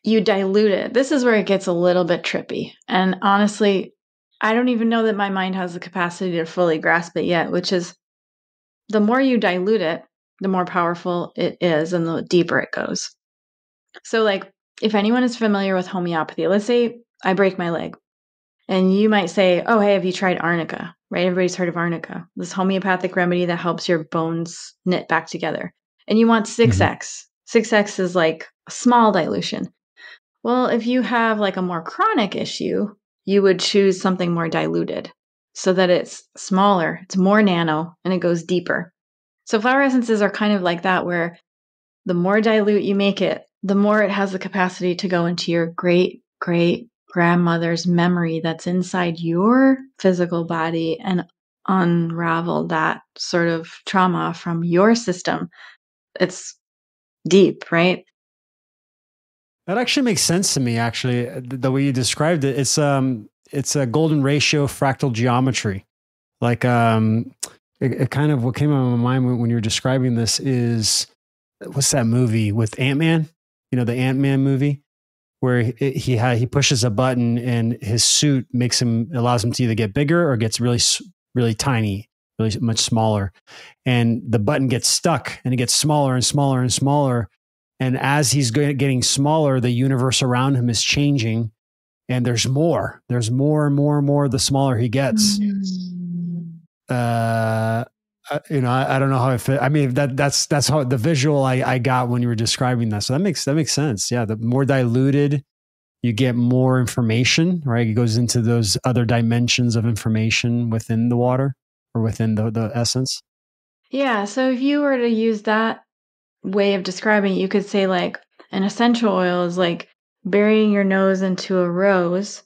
you dilute it. This is where it gets a little bit trippy. And honestly, I don't even know that my mind has the capacity to fully grasp it yet, which is the more you dilute it, the more powerful it is and the deeper it goes. So, like, if anyone is familiar with homeopathy, let's say I break my leg, and you might say, "Oh, hey, have you tried arnica?" Right? Everybody's heard of arnica, this homeopathic remedy that helps your bones knit back together. And you want 6x. 6x is like a small dilution. Well, if you have like a more chronic issue, you would choose something more diluted so that it's smaller, it's more nano, and it goes deeper. So flower essences are kind of like that, where the more dilute you make it, the more it has the capacity to go into your great great grandmother's memory that's inside your physical body and unravel that sort of trauma from your system. It's deep, right? That actually makes sense to me. Actually, the way you described it, it's a golden ratio fractal geometry. Like, it kind of what came out of my mind when you were describing this is what's that movie with Ant-Man? You know, the Ant-Man movie where he pushes a button and his suit allows him to either get bigger or gets really tiny, really much smaller. And the button gets stuck and it gets smaller and smaller and smaller. And as he's getting smaller, the universe around him is changing, and there's more and more and more the smaller he gets. I don't know how it fit. I mean, that's how the visual I got when you were describing that. So that makes sense. Yeah. The more diluted, you get more information, right? It goes into those other dimensions of information within the water or within the essence. Yeah, so if you were to use that way of describing it, you could say like an essential oil is like burying your nose into a rose,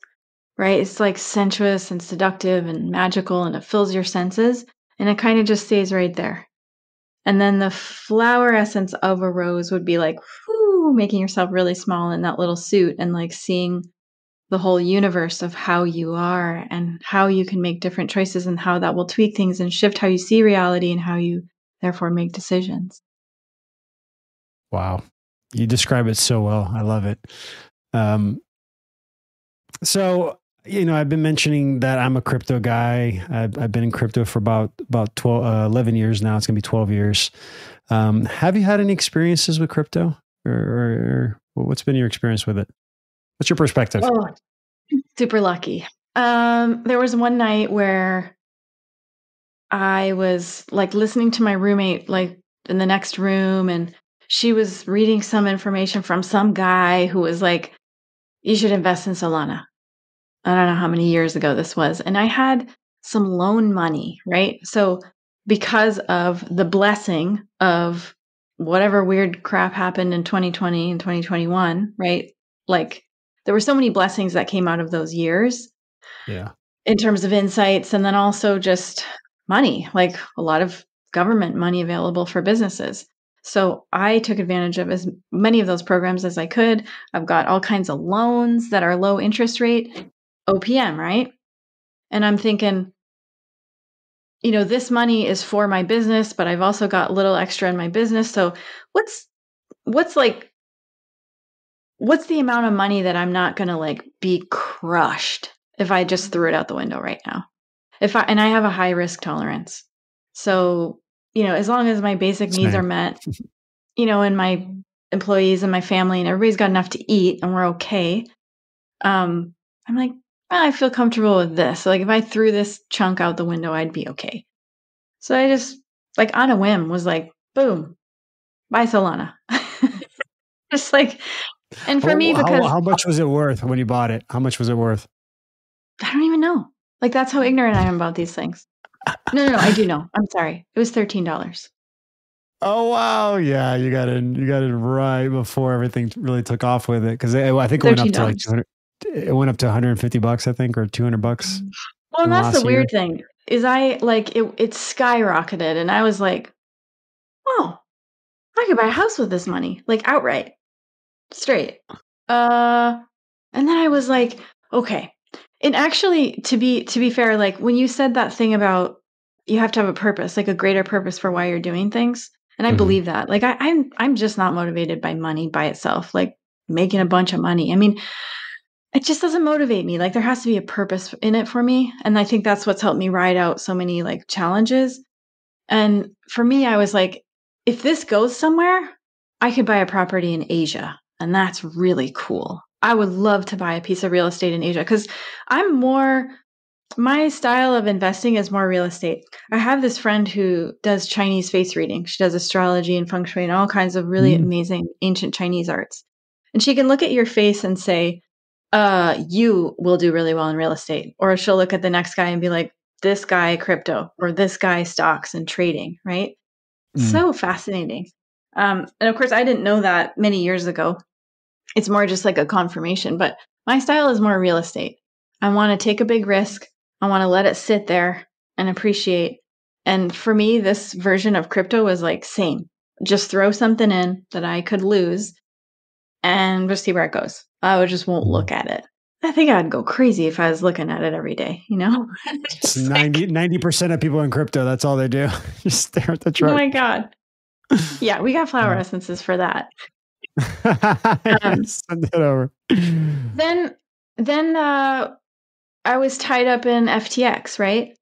right? It's like sensuous and seductive and magical, and it fills your senses, and it kind of just stays right there. And then the flower essence of a rose would be like, whoo, making yourself really small in that little suit and like seeing the whole universe of how you are and how you can make different choices and how that will tweak things and shift how you see reality and how you therefore make decisions. Wow. You describe it so well. I love it. Um, so, I've been mentioning that I'm a crypto guy. I've been in crypto for about 11 years now. It's going to be 12 years. Have you had any experiences with crypto or what's been your experience with it? What's your perspective? Oh, super lucky. There was one night where I was like listening to my roommate, like in the next room, and she was reading some information from some guy who was like, you should invest in Solana. I don't know how many years ago this was. And I had some loan money, right? So because of the blessing of whatever weird crap happened in 2020 and 2021, right? Like there were so many blessings that came out of those years Yeah. in terms of insights, and then also just money, like a lot of government money available for businesses. So I took advantage of as many of those programs as I could. I've got all kinds of loans that are low interest rate, OPM, right? And I'm thinking, this money is for my business, but I've also got a little extra in my business. So what's what's like what's the amount of money that I'm not going to like be crushed if I just threw it out the window right now? And I have a high risk tolerance. So, as long as my basic needs are Same. met, and my employees and my family and everybody's got enough to eat and we're okay. I'm like, I feel comfortable with this. So like if I threw this chunk out the window, I'd be okay. So I just like on a whim was like, boom, buy Solana. Just like, and for me, because How much was it worth when you bought it? How much was it worth? I don't even know. Like that's how ignorant I am about these things. No, I do know. I'm sorry. It was $13. Oh wow, yeah, you got it right before everything really took off with it because I think it went up to like $13. 200. It went up to $150, I think, or $200 Well, in and the that's the last year. weird thing is I like it skyrocketed and I was like, oh, I could buy a house with this money, like outright, straight. And then I was like, okay. And actually, to be fair, like when you said that thing about you have to have a purpose, like a greater purpose for why you're doing things, and I Mhm. believe that. Like I'm just not motivated by money by itself, like making a bunch of money. I mean, it just doesn't motivate me. Like there has to be a purpose in it for me, and I think that's what's helped me ride out so many like challenges. And for me, I was like, if this goes somewhere, I could buy a property in Asia. And that's really cool. I would love to buy a piece of real estate in Asia because my style of investing is more real estate. I have this friend who does Chinese face reading. She does astrology and feng shui and all kinds of really Mm. amazing ancient Chinese arts. And she can look at your face and say, you will do really well in real estate. Or she'll look at the next guy and be like, this guy crypto or this guy stocks and trading, right? Mm. So fascinating. And of course, I didn't know that many years ago. It's more just like a confirmation, but my style is more real estate. I want to take a big risk. I want to let it sit there and appreciate. And for me, this version of crypto was like, same. Just throw something in that I could lose and just see where it goes. I just won't Mhm. look at it. I think I'd go crazy if I was looking at it every day, It's Just like, 90% of people in crypto. That's all they do. Just stare at the oh chart. my God. Yeah, we got flower essences for that. Um, Send it over. then then I was tied up in FTX, right?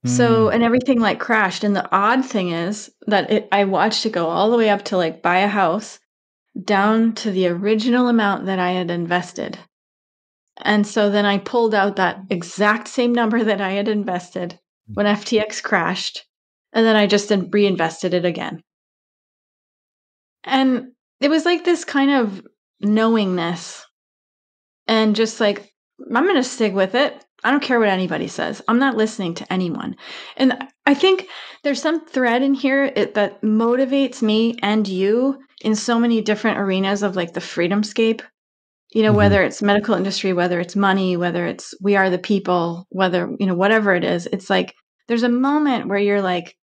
So Mm. and everything like crashed. And the odd thing is that I watched it go all the way up to like buy a house down to the original amount that I had invested. And so then I pulled out that exact same number that I had invested when FTX crashed, and then I just reinvested it again. And it was like this kind of knowingness and just like, I'm going to stick with it. I don't care what anybody says. I'm not listening to anyone. And I think there's some thread in here that motivates me and you in so many different arenas of like the freedomscape, Mhm. whether it's medical industry, whether it's money, whether it's we are the people, whether, whatever it is. It's like there's a moment where you're like,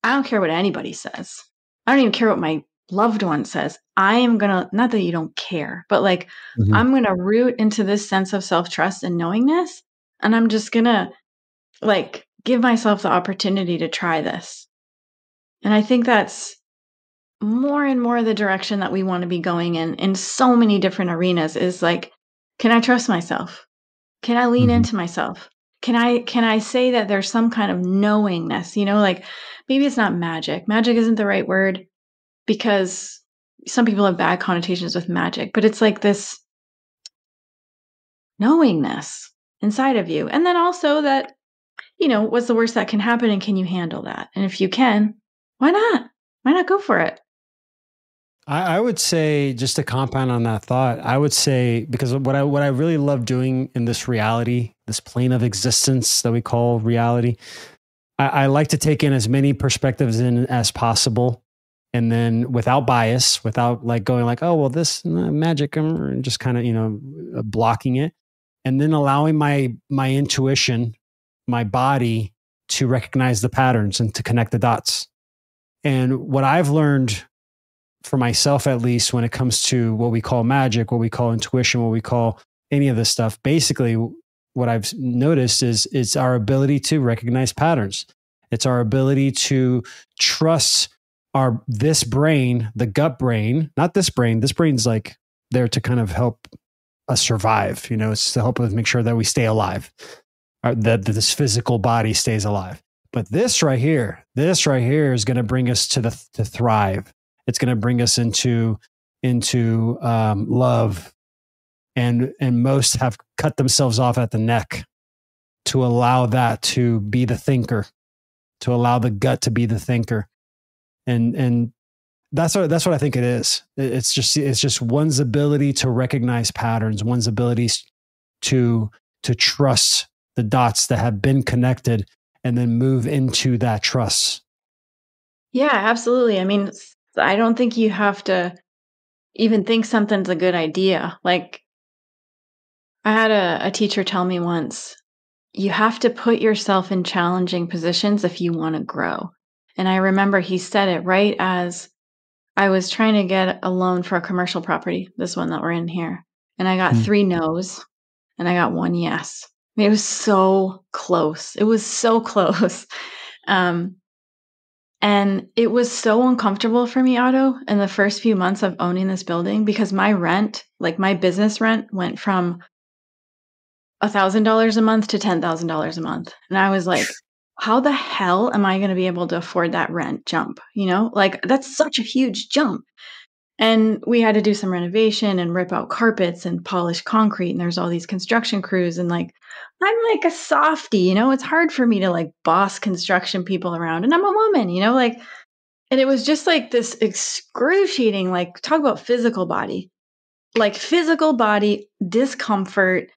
I don't care what anybody says. I don't even care what my loved one says. I am going to, not that you don't care, but like, Mhm. I'm going to root into this sense of self trust and knowingness. And I'm just going to like give myself the opportunity to try this. And I think that's more and more the direction that we want to be going in so many different arenas is like, can I trust myself? Can I lean Mhm. into myself? Can I say that there's some kind of knowingness, like maybe it's not magic. Magic isn't the right word because some people have bad connotations with magic, but it's like this knowingness inside of you. And then also that, what's the worst that can happen and can you handle that? And if you can, why not? Why not go for it? I would say, just to compound on that thought, I would say, because what I really love doing in this reality, this plane of existence that we call reality, I like to take in as many perspectives in as possible. And then without bias, without like going like, oh, well, this magic, just kind of, blocking it. And then allowing my intuition, my body to recognize the patterns and to connect the dots. And what I've learned for myself, at least when it comes to what we call magic, what we call intuition, what we call any of this stuff, basically what I've noticed is it's our ability to recognize patterns. It's our ability to trust this brain, the gut brain, not this brain. This brain's like there to kind of help us survive. It's to help us make sure that we stay alive, that this physical body stays alive. But this right here is going to bring us to thrive. It's going to bring us into love, and most have cut themselves off at the neck to allow that to be the thinker, to allow the gut to be the thinker, and that's what I think it is. It's just one's ability to recognize patterns, one's ability to trust the dots that have been connected, and then move into that trust. Yeah, absolutely. I mean, I don't think you have to even think something's a good idea. Like, I had a teacher tell me once, you have to put yourself in challenging positions if you want to grow. And I remember he said it right as I was trying to get a loan for a commercial property, this one that we're in here. And I got 3 no's and I got 1 yes. I mean, it was so close. It was so close. And it was so uncomfortable for me, Otto, in the first few months of owning this building, because my rent, like my business rent, went from $1,000 a month to $10,000 a month. And I was like, how the hell am I going to be able to afford that rent jump? Like, that's such a huge jump. And we had to do some renovation and rip out carpets and polish concrete. And there's all these construction crews. And like, I'm like a softie, it's hard for me to like boss construction people around. And I'm a woman, like, and it was just like this excruciating, like, talk about physical body discomfort.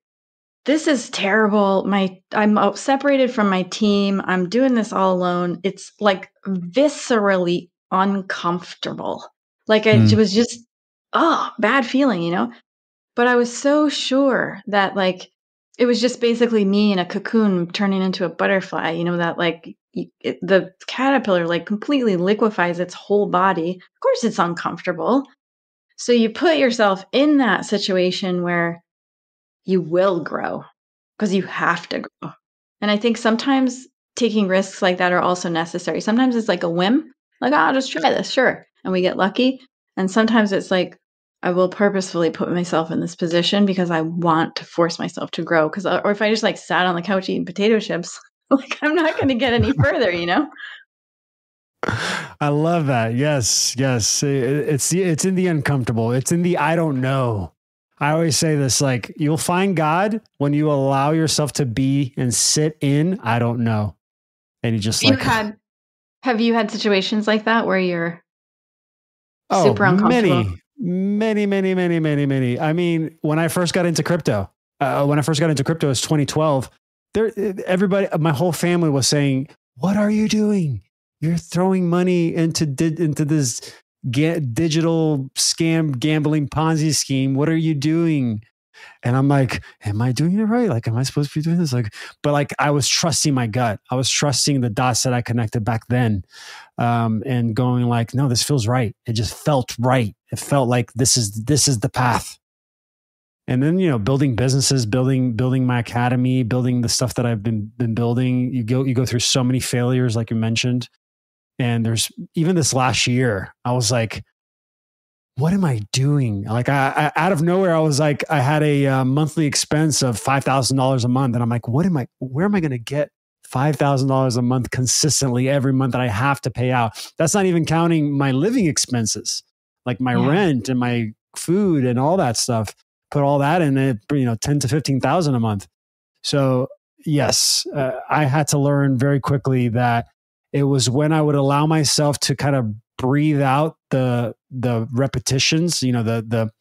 This is terrible. I'm separated from my team. I'm doing this all alone. It's like viscerally uncomfortable. Like it was just, bad feeling, But I was so sure that like, it was just basically me in a cocoon turning into a butterfly, that like the caterpillar like completely liquefies its whole body. Of course it's uncomfortable. So you put yourself in that situation where you will grow because you have to grow. And I think sometimes taking risks like that are also necessary. Sometimes it's like a whim, like, I'll just try this, sure. And we get lucky. And sometimes it's like, I will purposefully put myself in this position because I want to force myself to grow. Or if I just like sat on the couch eating potato chips, like I'm not going to get any further, I love that. Yes. It's in the uncomfortable. It's in the I don't know. I always say this, like, you'll find God when you allow yourself to be and sit in I don't know. And you just have you had situations like that where you're super uncomfortable? Many. I mean, when I first got into crypto, it was 2012. Everybody, my whole family was saying, "What are you doing? You're throwing money into this digital scam gambling Ponzi scheme. What are you doing?" And I'm like, am I doing it right? Like, am I supposed to be doing this? Like, but like, I was trusting my gut. I was trusting the dots that I connected back then, and going like, no, this feels right. It just felt right. It felt like this is the path. And then, building businesses, building my academy, building the stuff that I've been building. You go through so many failures, like you mentioned. And there's even this last year, I was like, what am I doing? Like I out of nowhere, I was like, I had a monthly expense of $5,000 a month. And I'm like, where am I going to get $5,000 a month consistently every month that I have to pay out? That's not even counting my living expenses, like my rent and my food and all that stuff. Put all that in it, 10 to 15,000 a month. So yes, I had to learn very quickly that it was when I would allow myself to kind of breathe out the repetitions, the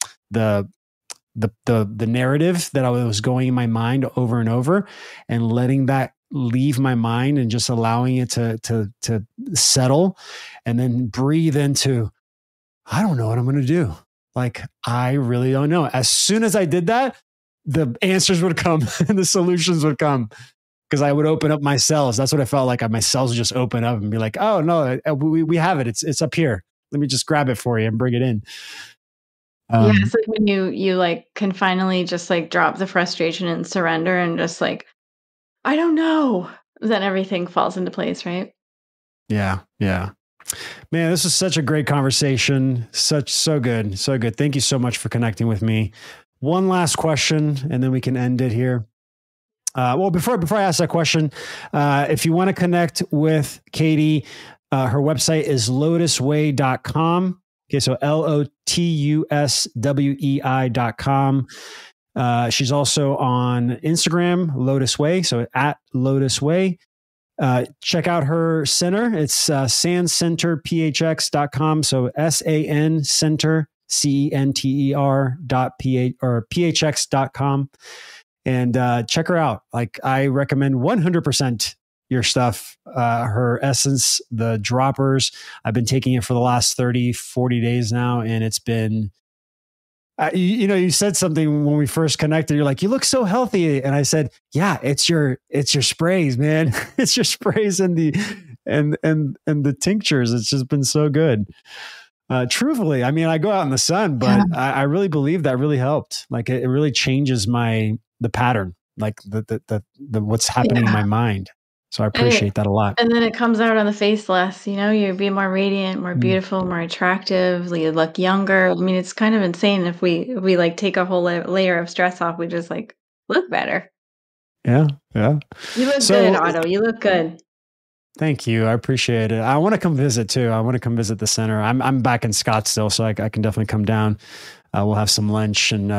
narrative that I was going in my mind over and over, and letting that leave my mind and just allowing it to settle, and then breathe into, I don't know what I'm going to do. Like, I really don't know. As soon as I did that, the answers would come and the solutions would come. because I would open up my cells. That's what I felt like. My cells would just open up and be like, oh no, we have it. It's up here. Let me just grab it for you and bring it in. Yeah, it's like when you like can finally just like drop the frustration and surrender and just like, I don't know. Then everything falls into place, right? Yeah. Yeah. Man, this was such a great conversation. So good. So good. Thank you so much for connecting with me. One last question, and then we can end it here. Well, before I ask that question, if you want to connect with Katie, her website is lotuswei.com. Okay, so LOTUSWEI.com. She's also on Instagram, Lotus Wei, so at Lotus Wei. Check out her center. It's sancenterphx.com. So SAN center, CENTER.phx.com. And check her out. Like, I recommend 100% your stuff, her essence, the droppers. I've been taking it for the last 30, 40 days now. And it's been, you said something when we first connected. You're like, you look so healthy. And I said, yeah, it's your sprays, man. It's your sprays and the tinctures. It's just been so good. Truthfully, I mean, I go out in the sun, but I really believe that really helped. Like, it really changes the pattern, like the what's happening in my mind. So I appreciate that a lot. And then it comes out on the face less, you be more radiant, more beautiful, more attractive, you look younger. I mean, it's kind of insane if we like take a whole layer of stress off, we just like look better. Yeah. Yeah. You look good, Otto. You look good. Thank you. I appreciate it. I want to come visit too. I want to come visit the center. I'm back in Scottsdale, so I can definitely come down. We'll have some lunch, and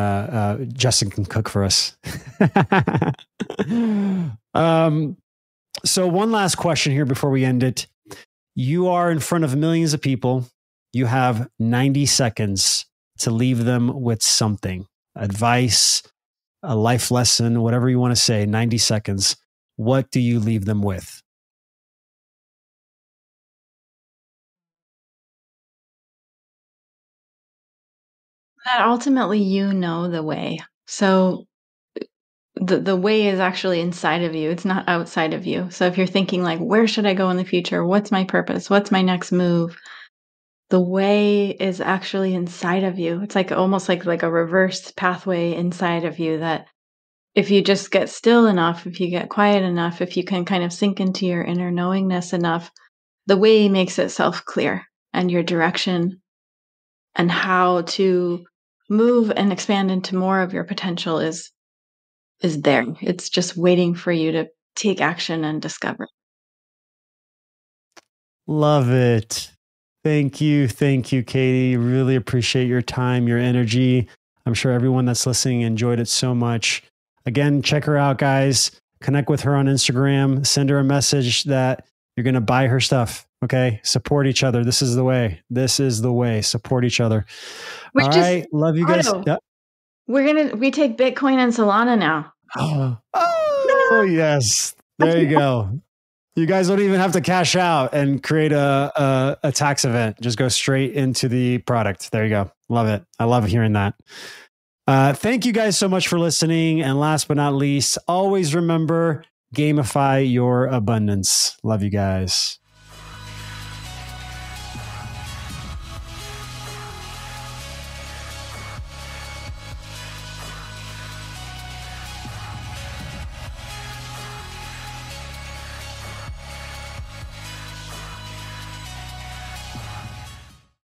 Justin can cook for us. So one last question here before we end it. You are in front of millions of people. You have 90 seconds to leave them with something, advice, a life lesson, whatever you want to say, 90 seconds. What do you leave them with? That ultimately the way. So the way is actually inside of you. It's not outside of you. So if you're thinking like, where should I go in the future? What's my purpose? What's my next move? The way is actually inside of you. It's like almost like a reverse pathway inside of you that if you just get still enough, if you get quiet enough, if you can kind of sink into your inner knowingness enough, the way makes itself clear, and your direction and how to move and expand into more of your potential is there. It's just waiting for you to take action and discover. Love it. Thank you. Thank you, Katie. Really appreciate your time, your energy. I'm sure everyone that's listening enjoyed it so much. Again, check her out, guys. Connect with her on Instagram. Send her a message that you're going to buy her stuff. Okay. Support each other. This is the way. This is the way. Support each other. All right. Love you guys. Yep. We take Bitcoin and Solana now. Oh, yes. There you go. You guys don't even have to cash out and create a tax event. Just go straight into the product. There you go. Love it. I love hearing that. Thank you guys so much for listening. And last but not least, always remember, gamify your abundance. Love you guys.